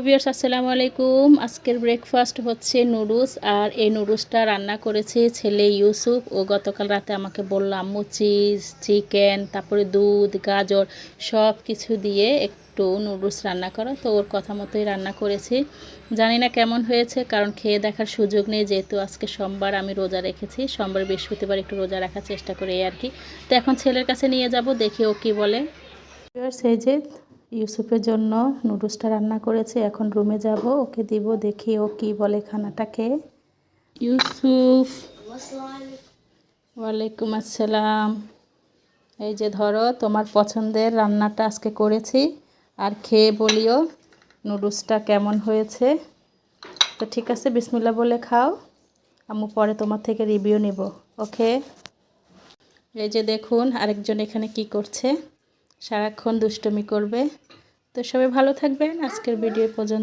Viewers আসসালামু আলাইকুম। আজকের ব্রেকফাস্ট হচ্ছে নুডলস, আর এই নুডলসটা রান্না করেছে ছেলে ইউসুফ। ও গতকাল রাতে আমাকে বলল আম্মু চিজ, চিকেন, তারপরে দুধ, গাজর সব কিছু দিয়ে একটু নুডলস রান্না করো। তো ওর কথা মতোই রান্না করেছি। জানি না কেমন হয়েছে, কারণ খেয়ে দেখার সুযোগ নেই, যেহেতু আজকে সোমবার আমি রোজা রেখেছি। সোমবার বৃহস্পতিবার একটু রোজা রাখার চেষ্টা করি এই আর কি। তো এখন ছেলের কাছে নিয়ে যাব, দেখি ও কী বলে। সেই যে ইউসুফের জন্য নুডলসটা রান্না করেছে, এখন রুমে যাব, ওকে দিব, দেখি ও কি বলে খানাটাকে। ইউসুফ, ওয়ালাইকুম আসসালাম। এই যে ধরো, তোমার পছন্দের রান্নাটা আজকে করেছি, আর খেয়ে বলিও নুডলসটা কেমন হয়েছে। তো ঠিক আছে, বিসমিল্লাহ বলে খাও, আম্মু পরে তোমার থেকে রিভিউ নিব। ওকে। এই যে দেখুন আরেকজন এখানে কি করছে, সারাক্ষণ দুষ্টুমি করবে। তো সবাই ভালো থাকবেন, আজকের ভিডিও পর্যন্ত।